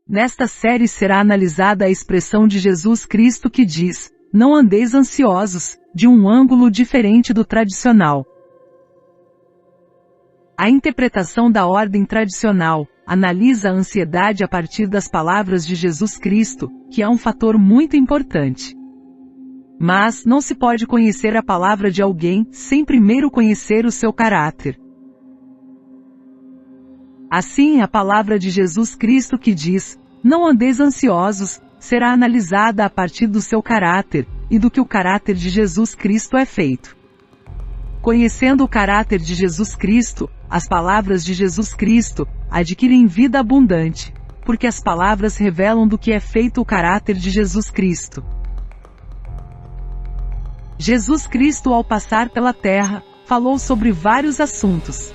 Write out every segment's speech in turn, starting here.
Nesta série será analisada a expressão de Jesus Cristo que diz: "Não andeis ansiosos", de um ângulo diferente do tradicional. A interpretação da ordem tradicional analisa a ansiedade a partir das palavras de Jesus Cristo, que é um fator muito importante. Mas não se pode conhecer a palavra de alguém sem primeiro conhecer o seu caráter. Assim, a palavra de Jesus Cristo que diz: "Não andeis ansiosos", será analisada a partir do seu caráter, e do que o caráter de Jesus Cristo é feito. Conhecendo o caráter de Jesus Cristo, as palavras de Jesus Cristo adquirem vida abundante, porque as palavras revelam do que é feito o caráter de Jesus Cristo. Jesus Cristo, ao passar pela terra, falou sobre vários assuntos.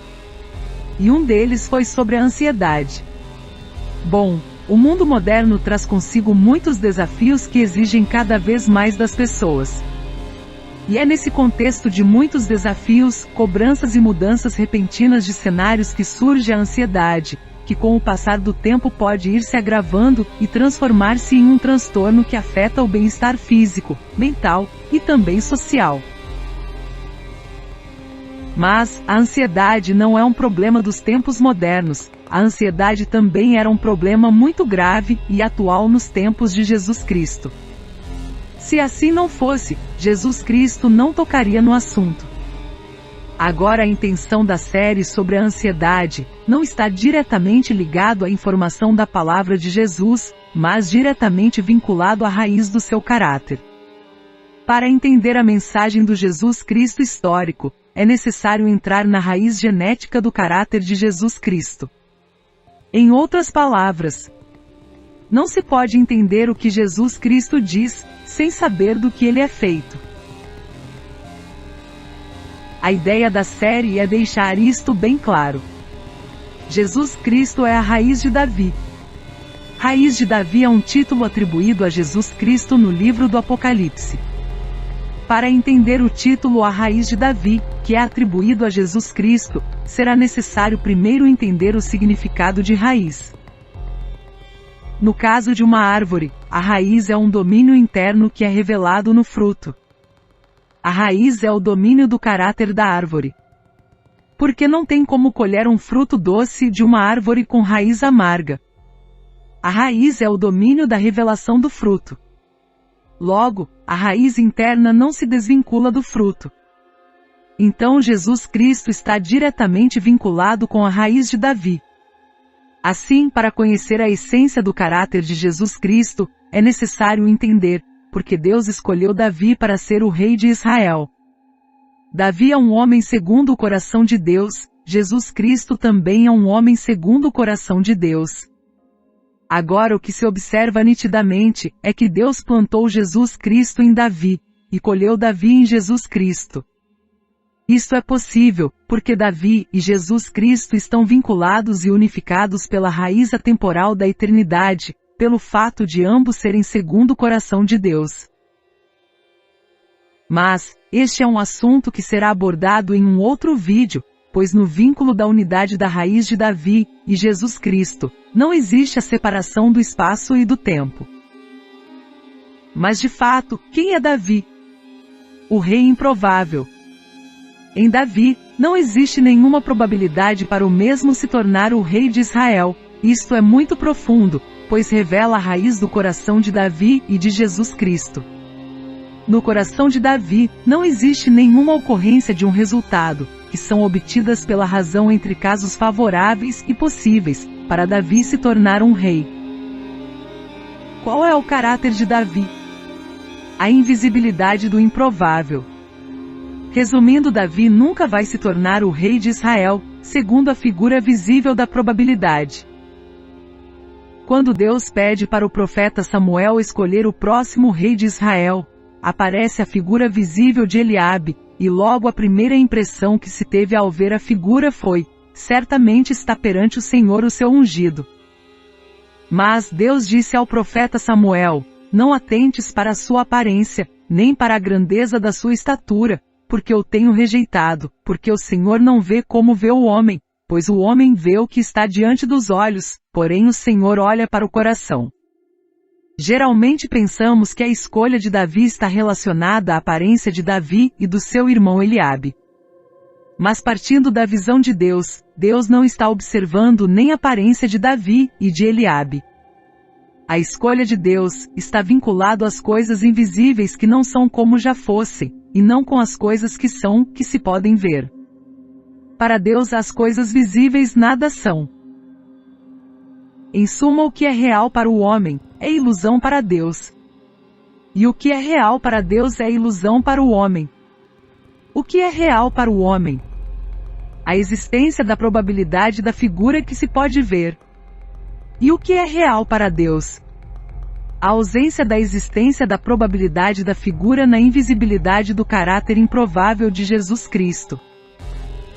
E um deles foi sobre a ansiedade. Bom, o mundo moderno traz consigo muitos desafios que exigem cada vez mais das pessoas. E é nesse contexto de muitos desafios, cobranças e mudanças repentinas de cenários que surge a ansiedade, que com o passar do tempo pode ir se agravando e transformar-se em um transtorno que afeta o bem-estar físico, mental e também social. Mas a ansiedade não é um problema dos tempos modernos. A ansiedade também era um problema muito grave e atual nos tempos de Jesus Cristo. Se assim não fosse, Jesus Cristo não tocaria no assunto. Agora, a intenção da série sobre a ansiedade não está diretamente ligado à informação da palavra de Jesus, mas diretamente vinculado à raiz do seu caráter. Para entender a mensagem do Jesus Cristo histórico, é necessário entrar na raiz genética do caráter de Jesus Cristo. Em outras palavras, não se pode entender o que Jesus Cristo diz sem saber do que ele é feito. A ideia da série é deixar isto bem claro. Jesus Cristo é a raiz de Davi. Raiz de Davi é um título atribuído a Jesus Cristo no livro do Apocalipse. Para entender o título A Raiz de Davi, que é atribuído a Jesus Cristo, será necessário primeiro entender o significado de raiz. No caso de uma árvore, a raiz é um domínio interno que é revelado no fruto. A raiz é o domínio do caráter da árvore. Porque não tem como colher um fruto doce de uma árvore com raiz amarga. A raiz é o domínio da revelação do fruto. Logo, a raiz interna não se desvincula do fruto. Então Jesus Cristo está diretamente vinculado com a raiz de Davi. Assim, para conhecer a essência do caráter de Jesus Cristo, é necessário entender porque Deus escolheu Davi para ser o rei de Israel. Davi é um homem segundo o coração de Deus, Jesus Cristo também é um homem segundo o coração de Deus. Agora o que se observa nitidamente é que Deus plantou Jesus Cristo em Davi, e colheu Davi em Jesus Cristo. Isto é possível, porque Davi e Jesus Cristo estão vinculados e unificados pela raiz atemporal da eternidade, pelo fato de ambos serem segundo o coração de Deus. Mas, este é um assunto que será abordado em um outro vídeo, pois no vínculo da unidade da raiz de Davi e Jesus Cristo, não existe a separação do espaço e do tempo. Mas de fato, quem é Davi? O rei improvável. Em Davi, não existe nenhuma probabilidade para o mesmo se tornar o rei de Israel. Isto é muito profundo, pois revela a raiz do coração de Davi e de Jesus Cristo. No coração de Davi, não existe nenhuma ocorrência de um resultado, que são obtidas pela razão entre casos favoráveis e possíveis, para Davi se tornar um rei. Qual é o caráter de Davi? A invisibilidade do improvável. Resumindo, Davi nunca vai se tornar o rei de Israel, segundo a figura visível da probabilidade. Quando Deus pede para o profeta Samuel escolher o próximo rei de Israel, aparece a figura visível de Eliabe, e logo a primeira impressão que se teve ao ver a figura foi: certamente está perante o Senhor o seu ungido. Mas Deus disse ao profeta Samuel: não atentes para a sua aparência, nem para a grandeza da sua estatura, porque eu tenho rejeitado, porque o Senhor não vê como vê o homem, pois o homem vê o que está diante dos olhos, porém o Senhor olha para o coração. Geralmente pensamos que a escolha de Davi está relacionada à aparência de Davi e do seu irmão Eliabe. Mas partindo da visão de Deus, Deus não está observando nem a aparência de Davi e de Eliabe. A escolha de Deus está vinculado às coisas invisíveis que não são como já fossem, e não com as coisas que são, que se podem ver. Para Deus as coisas visíveis nada são. Em suma, o que é real para o homem, é ilusão para Deus. E o que é real para Deus é ilusão para o homem. O que é real para o homem? A existência da probabilidade da figura que se pode ver. E o que é real para Deus? A ausência da existência da probabilidade da figura na invisibilidade do caráter improvável de Jesus Cristo.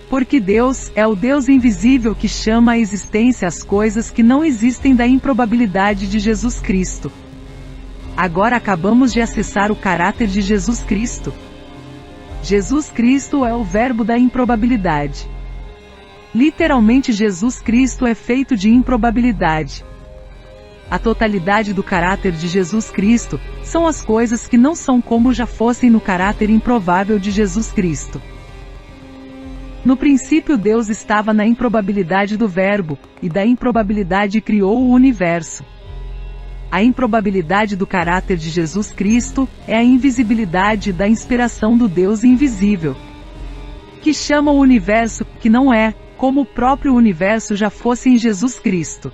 Porque Deus é o Deus invisível que chama à existência as coisas que não existem da improbabilidade de Jesus Cristo. Agora acabamos de acessar o caráter de Jesus Cristo. Jesus Cristo é o verbo da improbabilidade. Literalmente, Jesus Cristo é feito de improbabilidade. A totalidade do caráter de Jesus Cristo são as coisas que não são como já fossem no caráter improvável de Jesus Cristo. No princípio Deus estava na improbabilidade do Verbo, e da improbabilidade criou o universo. A improbabilidade do caráter de Jesus Cristo é a invisibilidade da inspiração do Deus invisível, que chama o universo, que não é, como o próprio universo já fosse em Jesus Cristo.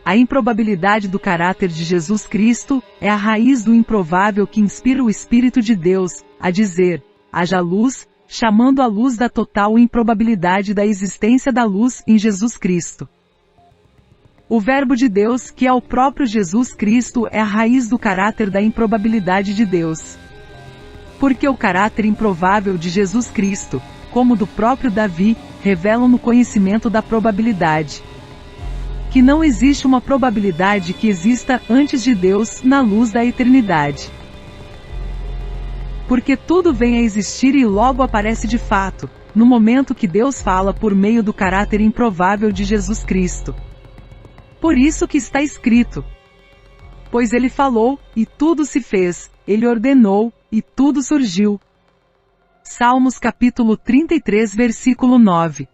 A improbabilidade do caráter de Jesus Cristo é a raiz do improvável que inspira o Espírito de Deus, a dizer, haja luz, chamando a luz da total improbabilidade da existência da luz em Jesus Cristo. O Verbo de Deus, que é o próprio Jesus Cristo, é a raiz do caráter da improbabilidade de Deus. Porque o caráter improvável de Jesus Cristo, como do próprio Davi, revelam no conhecimento da probabilidade. Que não existe uma probabilidade que exista antes de Deus na luz da eternidade. Porque tudo vem a existir e logo aparece de fato, no momento que Deus fala por meio do caráter improvável de Jesus Cristo. Por isso que está escrito: pois ele falou, e tudo se fez, ele ordenou, e tudo surgiu. Salmos capítulo 33, versículo 9.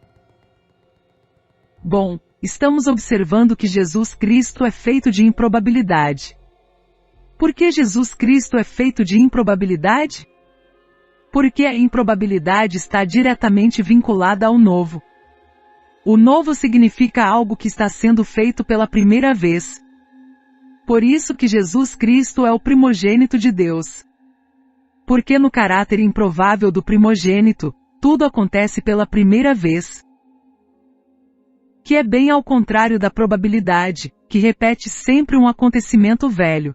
Bom, estamos observando que Jesus Cristo é feito de improbabilidade. Por que Jesus Cristo é feito de improbabilidade? Porque a improbabilidade está diretamente vinculada ao novo. O novo significa algo que está sendo feito pela primeira vez. Por isso que Jesus Cristo é o primogênito de Deus. Porque no caráter improvável do primogênito, tudo acontece pela primeira vez. Que é bem ao contrário da probabilidade, que repete sempre um acontecimento velho.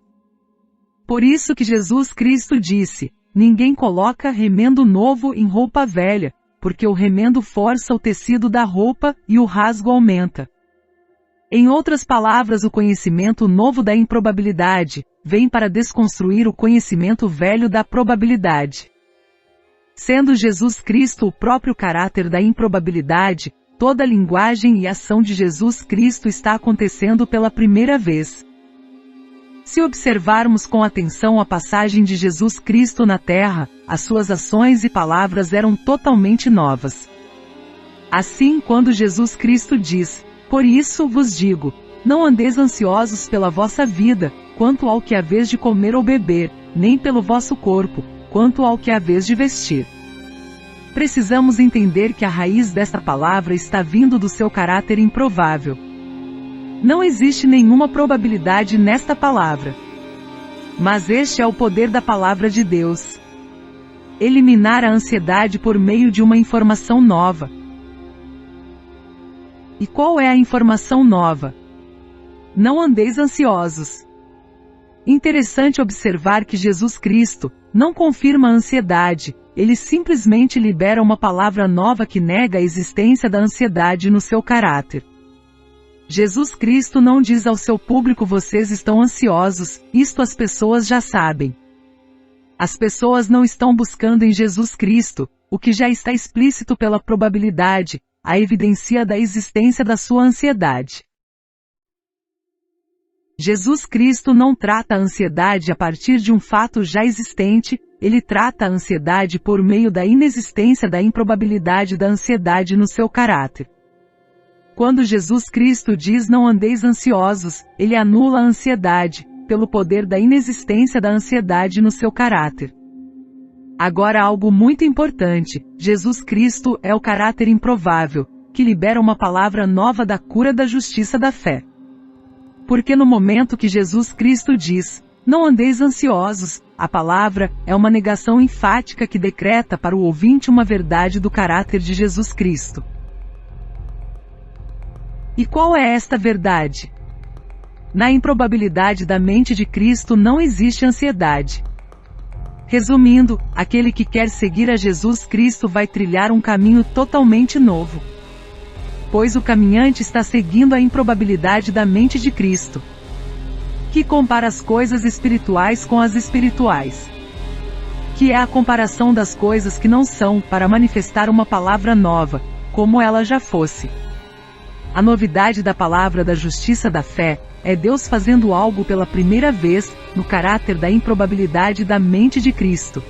Por isso que Jesus Cristo disse, ninguém coloca remendo novo em roupa velha, porque o remendo força o tecido da roupa e o rasgo aumenta. Em outras palavras, o conhecimento novo da improbabilidade vem para desconstruir o conhecimento velho da probabilidade. Sendo Jesus Cristo o próprio caráter da improbabilidade, toda a linguagem e ação de Jesus Cristo está acontecendo pela primeira vez. Se observarmos com atenção a passagem de Jesus Cristo na Terra, as suas ações e palavras eram totalmente novas. Assim, quando Jesus Cristo diz, por isso vos digo, não andeis ansiosos pela vossa vida, quanto ao que haveis de comer ou beber, nem pelo vosso corpo, quanto ao que haveis de vestir. Precisamos entender que a raiz desta palavra está vindo do seu caráter improvável. Não existe nenhuma probabilidade nesta palavra. Mas este é o poder da palavra de Deus. Eliminar a ansiedade por meio de uma informação nova. E qual é a informação nova? Não andeis ansiosos. Interessante observar que Jesus Cristo não confirma a ansiedade, ele simplesmente libera uma palavra nova que nega a existência da ansiedade no seu caráter. Jesus Cristo não diz ao seu público vocês estão ansiosos, isto as pessoas já sabem. As pessoas não estão buscando em Jesus Cristo, o que já está explícito pela probabilidade, a evidência da existência da sua ansiedade. Jesus Cristo não trata a ansiedade a partir de um fato já existente, ele trata a ansiedade por meio da inexistência da improbabilidade da ansiedade no seu caráter. Quando Jesus Cristo diz não andeis ansiosos, ele anula a ansiedade, pelo poder da inexistência da ansiedade no seu caráter. Agora algo muito importante, Jesus Cristo é o caráter improvável, que libera uma palavra nova da cura da justiça da fé. Porque no momento que Jesus Cristo diz, não andeis ansiosos, a palavra é uma negação enfática que decreta para o ouvinte uma verdade do caráter de Jesus Cristo. E qual é esta verdade? Na improbabilidade da mente de Cristo não existe ansiedade. Resumindo, aquele que quer seguir a Jesus Cristo vai trilhar um caminho totalmente novo. Pois o caminhante está seguindo a improbabilidade da mente de Cristo, que compara as coisas espirituais com as espirituais, que é a comparação das coisas que não são, para manifestar uma palavra nova, como ela já fosse. A novidade da palavra da justiça da fé é Deus fazendo algo pela primeira vez, no caráter da improbabilidade da mente de Cristo.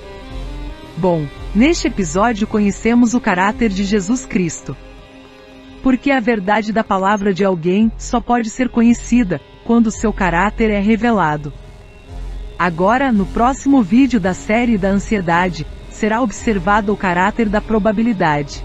Bom, neste episódio conhecemos o caráter de Jesus Cristo. Porque a verdade da palavra de alguém só pode ser conhecida quando seu caráter é revelado. Agora, no próximo vídeo da série da ansiedade, será observado o caráter da probabilidade.